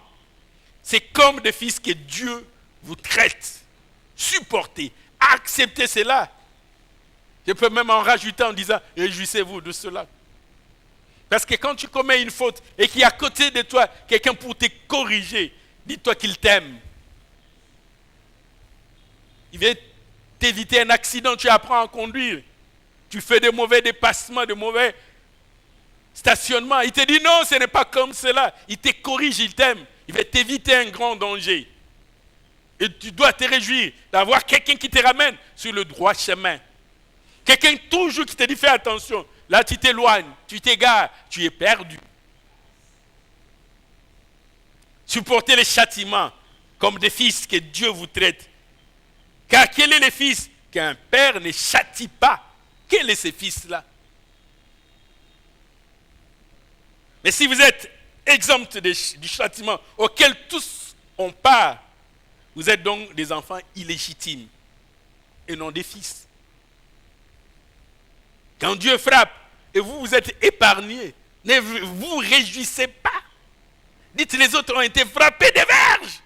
C'est comme des fils que Dieu vous traite. Supportez, acceptez cela. Je peux même en rajouter en disant, réjouissez-vous de cela. Parce que quand tu commets une faute et qu'il y a à côté de toi quelqu'un pour te corriger, dis-toi qu'il t'aime. Il veut t'éviter un accident, tu apprends à conduire. Tu fais de mauvais dépassements, de mauvais stationnements. Il te dit non, ce n'est pas comme cela. Il te corrige, il t'aime. Il veut t'éviter un grand danger. Et tu dois te réjouir d'avoir quelqu'un qui te ramène sur le droit chemin. Quelqu'un toujours qui te dit fais attention. Là tu t'éloignes, tu t'égares, tu es perdu. Supportez les châtiments comme des fils que Dieu vous traite. Car quel est le fils qu'un père ne châtie pas? Quel est ce fils-là? Mais si vous êtes exempt du châtiment auquel tous ont part, vous êtes donc des enfants illégitimes et non des fils. Quand Dieu frappe et vous, vous êtes épargnés, ne vous réjouissez pas. Dites, les autres ont été frappés des verges.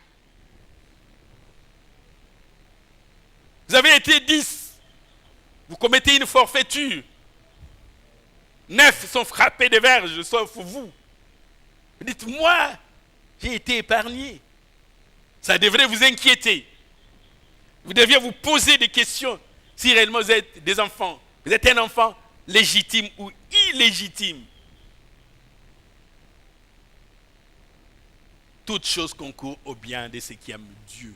Vous avez été 10. Vous commettez une forfaiture. 9 sont frappés des verges, sauf vous. Vous dites, moi, j'ai été épargné. Ça devrait vous inquiéter. Vous deviez vous poser des questions si réellement vous êtes des enfants. Vous êtes un enfant légitime ou illégitime. Toute chose concourt au bien de ceux qui aiment Dieu.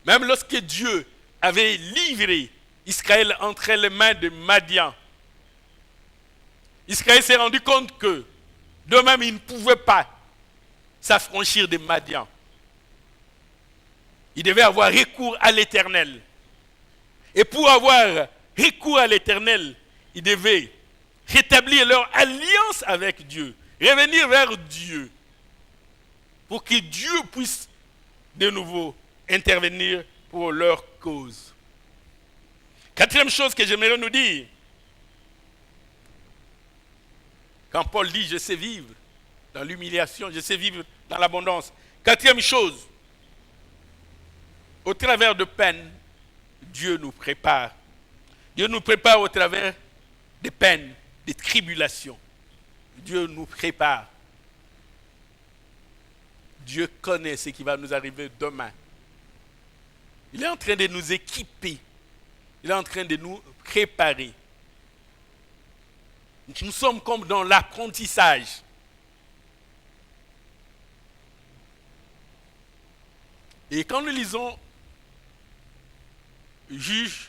Même lorsque Dieu avait livré Israël entre les mains de Madian, Israël s'est rendu compte que d'eux-mêmes, ils ne pouvaient pas s'affranchir de Madian. Ils devaient avoir recours à l'Éternel. Et pour avoir recours à l'Éternel, ils devaient rétablir leur alliance avec Dieu, revenir vers Dieu, pour que Dieu puisse de nouveau intervenir pour leur cause. Quatrième chose que j'aimerais nous dire, quand Paul dit « je sais vivre dans l'humiliation, je sais vivre dans l'abondance ». Quatrième chose, au travers de peines, Dieu nous prépare. Dieu nous prépare au travers des peines, des tribulations. Dieu nous prépare. Dieu connaît ce qui va nous arriver demain. Il est en train de nous équiper. Il est en train de nous préparer. Nous sommes comme dans l'apprentissage. Et quand nous lisons Juge,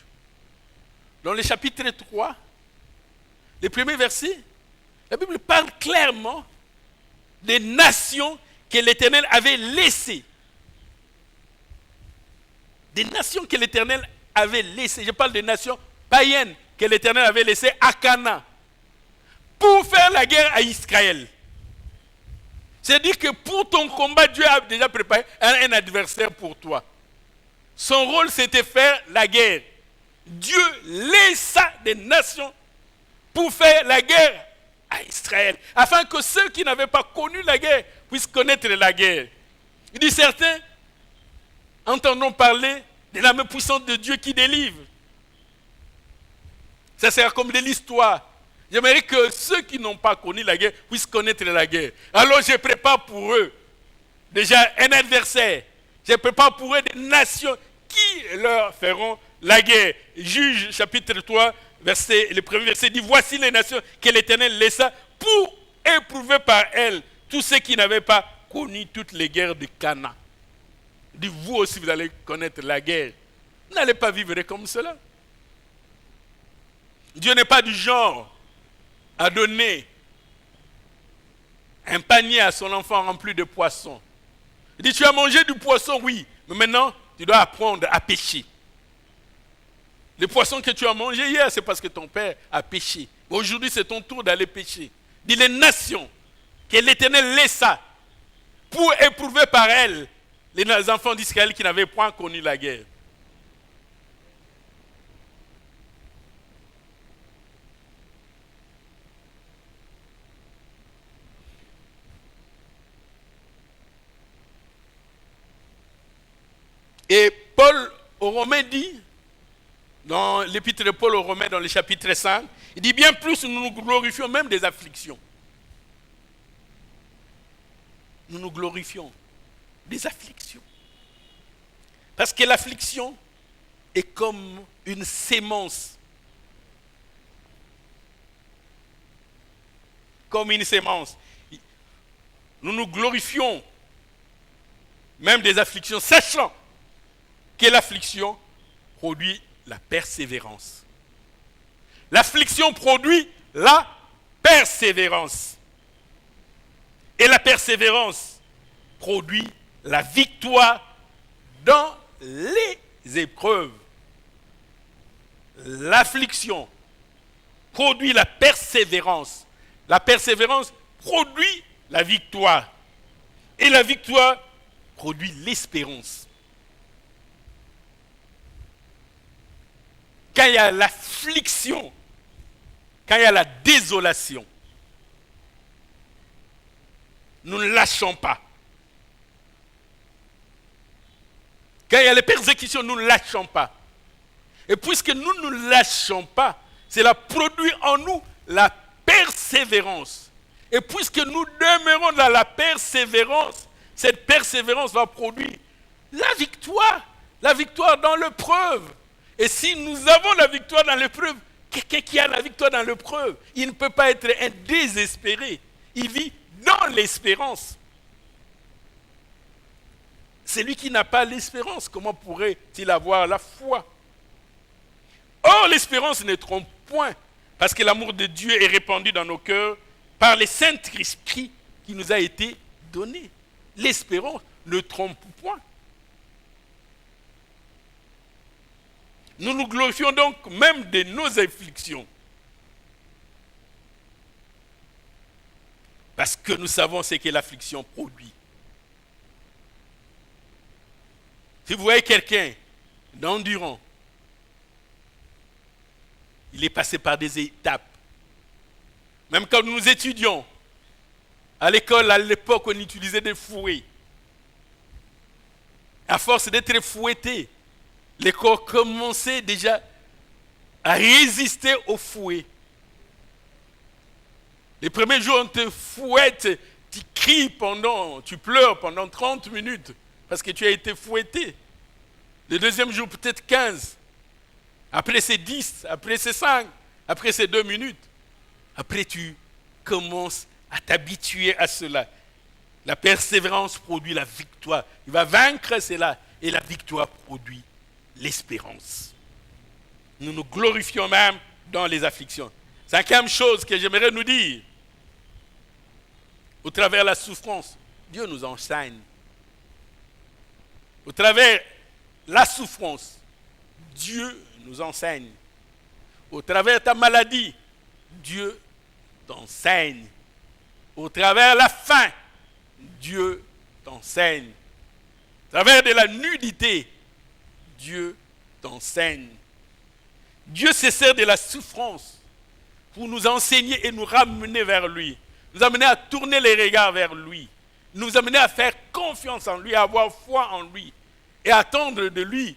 dans le chapitre 3, les premiers versets, la Bible parle clairement des nations que l'Éternel avait laissées. Des nations que l'Éternel avait laissées. Je parle des nations païennes que l'Éternel avait laissées à Canaan pour faire la guerre à Israël. C'est-à-dire que pour ton combat, Dieu a déjà préparé un adversaire pour toi. Son rôle, c'était faire la guerre. Dieu laissa des nations pour faire la guerre à Israël, afin que ceux qui n'avaient pas connu la guerre puissent connaître la guerre. Il dit, certains entendront parler de la main puissante de Dieu qui délivre. Ça sera comme de l'histoire. J'aimerais que ceux qui n'ont pas connu la guerre puissent connaître la guerre. Alors je prépare pour eux déjà un adversaire. Je prépare pour eux des nations qui leur feront la guerre. Juge chapitre 3, le premier verset dit, voici les nations que l'Éternel laissa pour éprouver par elles tous ceux qui n'avaient pas connu toutes les guerres de Canaan. Il dit, vous aussi vous allez connaître la guerre. Vous n'allez pas vivre comme cela. Dieu n'est pas du genre à donner un panier à son enfant rempli de poissons. Il dit, tu as mangé du poisson, oui, mais maintenant, tu dois apprendre à pêcher. Le poisson que tu as mangé hier, c'est parce que ton père a pêché. Aujourd'hui, c'est ton tour d'aller pêcher. Il dit, les nations que l'Éternel laissa pour éprouver par elles les enfants d'Israël qui n'avaient point connu la guerre. Et Paul aux Romains dit, dans l'épître de Paul aux Romains, dans le chapitre 5, il dit bien plus, nous nous glorifions même des afflictions. Nous nous glorifions des afflictions. Parce que l'affliction est comme une sémence. Comme une sémence. Nous nous glorifions même des afflictions, sachant que l'affliction produit la persévérance. L'affliction produit la persévérance. Et la persévérance produit la victoire dans les épreuves. L'affliction produit la persévérance. La persévérance produit la victoire. Et la victoire produit l'espérance. Quand il y a l'affliction, quand il y a la désolation, nous ne lâchons pas. Quand il y a les persécutions, nous ne lâchons pas. Et puisque nous ne lâchons pas, cela produit en nous la persévérance. Et puisque nous demeurons dans la persévérance, cette persévérance va produire la victoire dans l'épreuve. Et si nous avons la victoire dans l'épreuve, quelqu'un qui a la victoire dans l'épreuve, il ne peut pas être un désespéré. Il vit dans l'espérance. Celui qui n'a pas l'espérance, comment pourrait-il avoir la foi? Or, l'espérance ne trompe point, parce que l'amour de Dieu est répandu dans nos cœurs par le Saint-Esprit qui nous a été donné. L'espérance ne trompe point. Nous nous glorifions donc même de nos afflictions. Parce que nous savons ce que l'affliction produit. Si vous voyez quelqu'un d'endurant, il est passé par des étapes. Même quand nous étudions, à l'école, à l'époque, on utilisait des fouets. À force d'être fouetté, les corps commençaient déjà à résister au fouet. Les premiers jours, on te fouette, tu cries tu pleures pendant 30 minutes parce que tu as été fouetté. Le deuxième jour, peut-être 15. Après, c'est 10. Après, c'est 5. Après, c'est 2 minutes. Après, tu commences à t'habituer à cela. La persévérance produit la victoire. Il va vaincre cela. Et la victoire produit l'espérance. Nous nous glorifions même dans les afflictions. Cinquième chose que j'aimerais nous dire, au travers de la souffrance, Dieu nous enseigne. Au travers de la souffrance, Dieu nous enseigne. Au travers de ta maladie, Dieu t'enseigne. Au travers de la faim, Dieu t'enseigne. Au travers de la nudité, Dieu t'enseigne. Dieu se sert de la souffrance pour nous enseigner et nous ramener vers lui. Nous amener à tourner les regards vers lui. Nous amener à faire confiance en lui, à avoir foi en lui. Et attendre de lui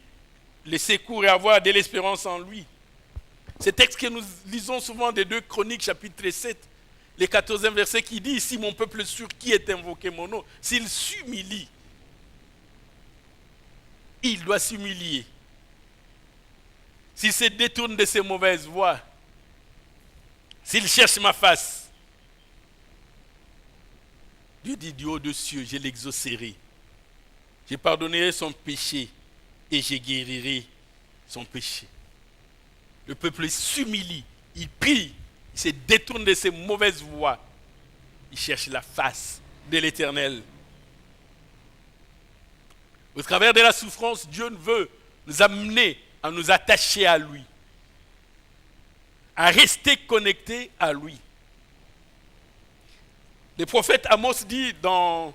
les secours et avoir de l'espérance en lui. Ce texte que nous lisons souvent des 2 Chroniques, chapitre 7, le 14e verset qui dit, si mon peuple sur qui est invoqué mon nom, s'il s'humilie, il doit s'humilier. S'il se détourne de ses mauvaises voies, s'il cherche ma face, Dieu dit du haut des cieux, je l'exaucerai. Je pardonnerai son péché et je guérirai son péché. Le peuple s'humilie, il prie, il se détourne de ses mauvaises voies. Il cherche la face de l'Éternel. Au travers de la souffrance, Dieu veut nous amener à nous attacher à lui, à rester connectés à lui. Le prophète Amos dit dans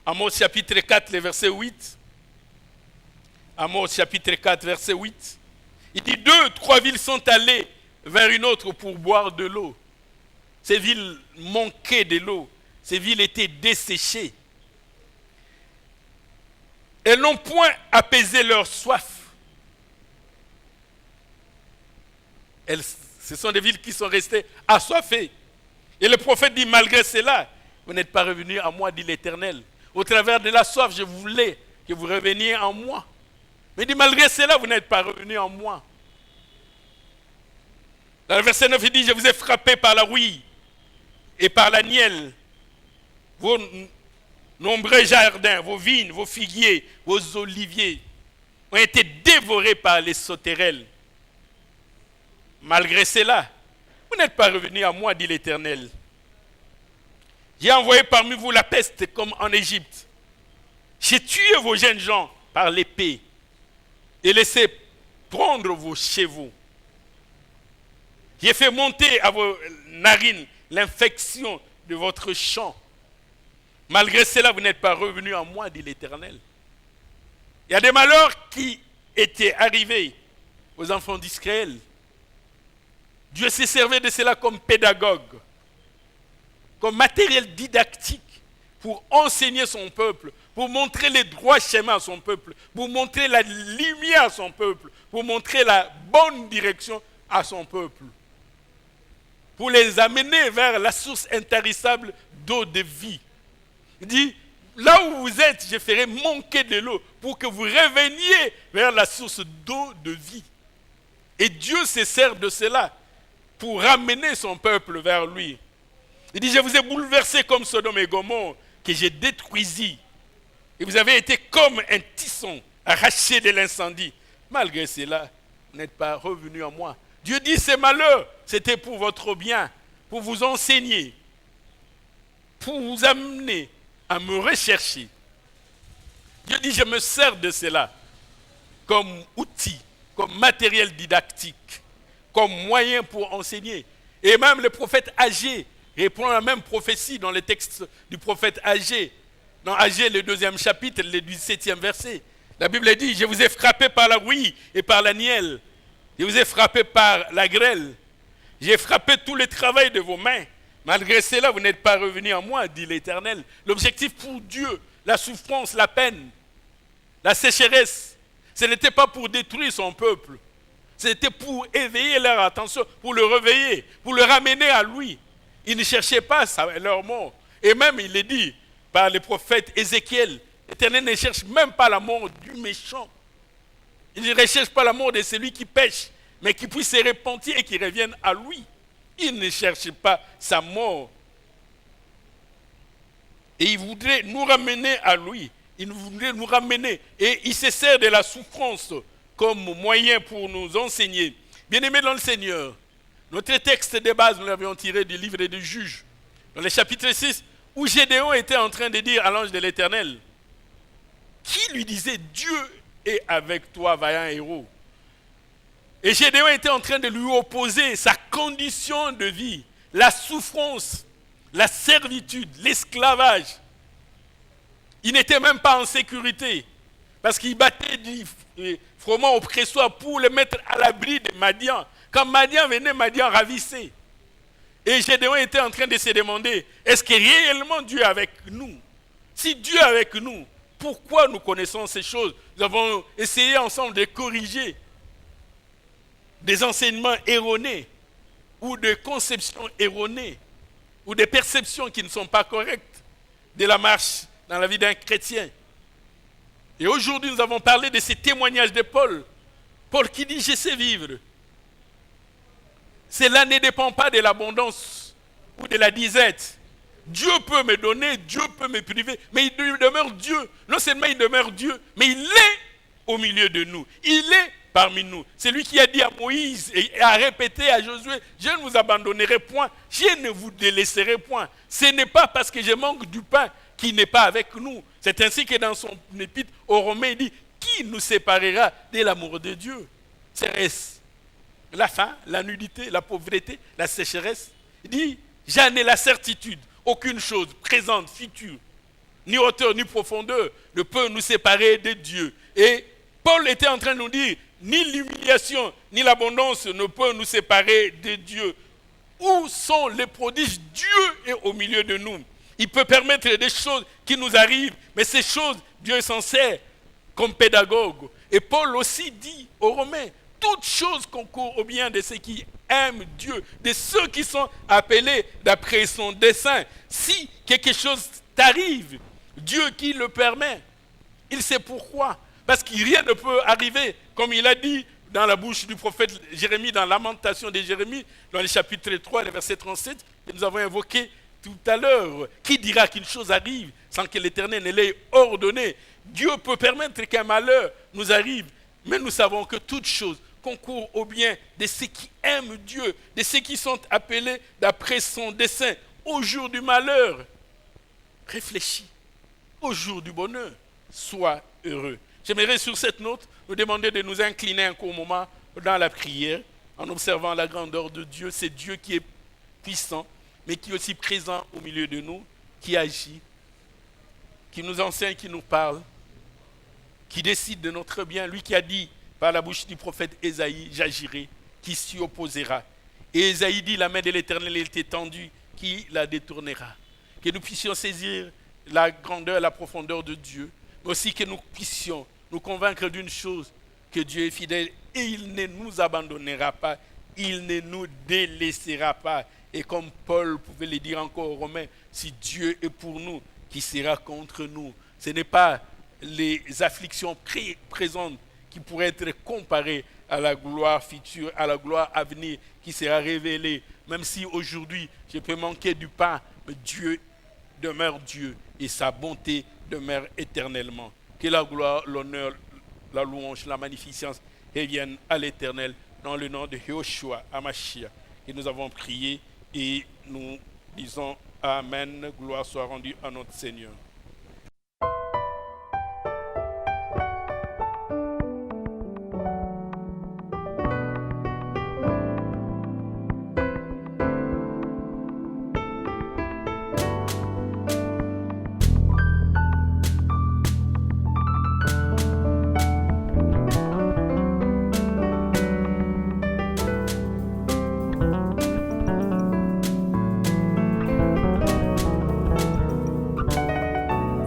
Amos chapitre 4, le verset 8, Amos chapitre 4, verset 8, il dit 2, 3 villes sont allées vers une autre pour boire de l'eau. Ces villes manquaient de l'eau, ces villes étaient desséchées. Elles n'ont point apaisé leur soif. Ce sont des villes qui sont restées assoiffées. Et le prophète dit, malgré cela, vous n'êtes pas revenus à moi, dit l'Éternel. Au travers de la soif, je voulais que vous reveniez en moi. Mais il dit, malgré cela, vous n'êtes pas revenus en moi. Dans le verset 9, il dit, je vous ai frappé par la rouille et par la nielle. Vos nombreux jardins, vos vignes, vos figuiers, vos oliviers ont été dévorés par les sauterelles. Malgré cela, vous n'êtes pas revenus à moi, dit l'Éternel. J'ai envoyé parmi vous la peste comme en Égypte. J'ai tué vos jeunes gens par l'épée et laissé prendre vos chevaux. J'ai fait monter à vos narines l'infection de votre champ. Malgré cela, vous n'êtes pas revenus à moi, dit l'Éternel. Il y a des malheurs qui étaient arrivés aux enfants d'Israël. Dieu s'est servi de cela comme pédagogue, comme matériel didactique pour enseigner son peuple, pour montrer les droits chemins à son peuple, pour montrer la lumière à son peuple, pour montrer la bonne direction à son peuple, pour les amener vers la source intarissable d'eau de vie. Il dit, là où vous êtes, je ferai manquer de l'eau pour que vous reveniez vers la source d'eau de vie. Et Dieu se sert de cela pour ramener son peuple vers lui. Il dit, je vous ai bouleversé comme Sodome et Gomorrhe, que j'ai détruisis. Et vous avez été comme un tisson arraché de l'incendie. Malgré cela, vous n'êtes pas revenus à moi. Dieu dit, ces malheurs, c'était pour votre bien, pour vous enseigner, pour vous amener à me rechercher. Dieu dit, je me sers de cela comme outil, comme matériel didactique, comme moyen pour enseigner. Et même le prophète Agé répond à la même prophétie dans le texte du prophète Agé. Dans Agé, le 2e chapitre, le 17e verset. La Bible dit, je vous ai frappé par la rouille et par la nielle. Je vous ai frappé par la grêle. J'ai frappé tout le travail de vos mains. Malgré cela, vous n'êtes pas revenus à moi, dit l'Éternel. L'objectif pour Dieu, la souffrance, la peine, la sécheresse, ce n'était pas pour détruire son peuple. C'était pour éveiller leur attention, pour le réveiller, pour le ramener à lui. Ils ne cherchaient pas leur mort. Et même, il est dit par le prophète Ézéchiel, l'Éternel ne cherche même pas la mort du méchant. Il ne recherche pas la mort de celui qui pêche, mais qui puisse se repentir et qui revienne à lui. Il ne cherche pas sa mort. Et il voudrait nous ramener à lui. Il voudrait nous ramener. Et il se sert de la souffrance comme moyen pour nous enseigner. Bien-aimés dans le Seigneur, notre texte de base, nous l'avions tiré du livre des Juges, dans le chapitre 6, où Gédéon était en train de dire à l'ange de l'Éternel, qui lui disait, Dieu est avec toi, vaillant héros. Et Gédéon était en train de lui opposer sa condition de vie, la souffrance, la servitude, l'esclavage. Il n'était même pas en sécurité, parce qu'il battait du froment oppresseur pour le mettre à l'abri de Madian. Quand Madian venait, Madian ravissait. Et Gédéon était en train de se demander, est-ce que réellement Dieu est avec nous? Si Dieu est avec nous, pourquoi nous connaissons ces choses? Nous avons essayé ensemble de corriger des enseignements erronés ou de conceptions erronées ou des perceptions qui ne sont pas correctes de la marche dans la vie d'un chrétien. Et aujourd'hui, nous avons parlé de ces témoignages de Paul. Paul qui dit, je sais vivre. Cela ne dépend pas de l'abondance ou de la disette. Dieu peut me donner, Dieu peut me priver, mais il demeure Dieu. Non seulement il demeure Dieu, mais il est au milieu de nous. Il est parmi nous. C'est lui qui a dit à Moïse et a répété à Josué, je ne vous abandonnerai point, je ne vous délaisserai point. Ce n'est pas parce que je manque du pain qu'il n'est pas avec nous. C'est ainsi que dans son épître aux Romains, il dit, qui nous séparera de l'amour de Dieu? Serait-ce la faim, la nudité, la pauvreté, la sécheresse? Il dit, j'en ai la certitude, aucune chose présente, future, ni hauteur, ni profondeur ne peut nous séparer de Dieu. Et Paul était en train de nous dire, ni l'humiliation, ni l'abondance ne peut nous séparer de Dieu. Où sont les prodiges? Dieu est au milieu de nous. Il peut permettre des choses qui nous arrivent, mais ces choses, Dieu s'en sert comme pédagogue. Et Paul aussi dit aux Romains, toutes choses concourent au bien de ceux qui aiment Dieu, de ceux qui sont appelés d'après son dessein. Si quelque chose t'arrive, Dieu qui le permet, il sait pourquoi. Parce que rien ne peut arriver, comme il a dit dans la bouche du prophète Jérémie, dans Lamentation de Jérémie, dans le chapitre 3, le verset 37, que nous avons invoqué tout à l'heure. Qui dira qu'une chose arrive sans que l'Éternel ne l'ait ordonné? Dieu peut permettre qu'un malheur nous arrive, mais nous savons que toute chose concourt au bien de ceux qui aiment Dieu, de ceux qui sont appelés d'après son dessein. Au jour du malheur, réfléchis. Au jour du bonheur, sois heureux. J'aimerais sur cette note nous demander de nous incliner un court moment dans la prière en observant la grandeur de Dieu. C'est Dieu qui est puissant, mais qui est aussi présent au milieu de nous, qui agit, qui nous enseigne, qui nous parle, qui décide de notre bien. Lui qui a dit par la bouche du prophète Ésaïe, j'agirai, qui s'y opposera. Et Ésaïe dit, la main de l'Éternel est étendue, qui la détournera. Que nous puissions saisir la grandeur, la profondeur de Dieu, mais aussi que nous puissions nous convaincre d'une chose, que Dieu est fidèle et il ne nous abandonnera pas, il ne nous délaissera pas. Et comme Paul pouvait le dire encore aux Romains, si Dieu est pour nous, qui sera contre nous? Ce n'est pas les afflictions présentes qui pourraient être comparées à la gloire future, à la gloire à venir qui sera révélée. Même si aujourd'hui je peux manquer du pain, mais Dieu demeure Dieu et sa bonté demeure éternellement. Que la gloire, l'honneur, la louange, la magnificence reviennent à l'Éternel dans le nom de Yahushua Hamashiach. Et nous avons prié et nous disons Amen, gloire soit rendue à notre Seigneur.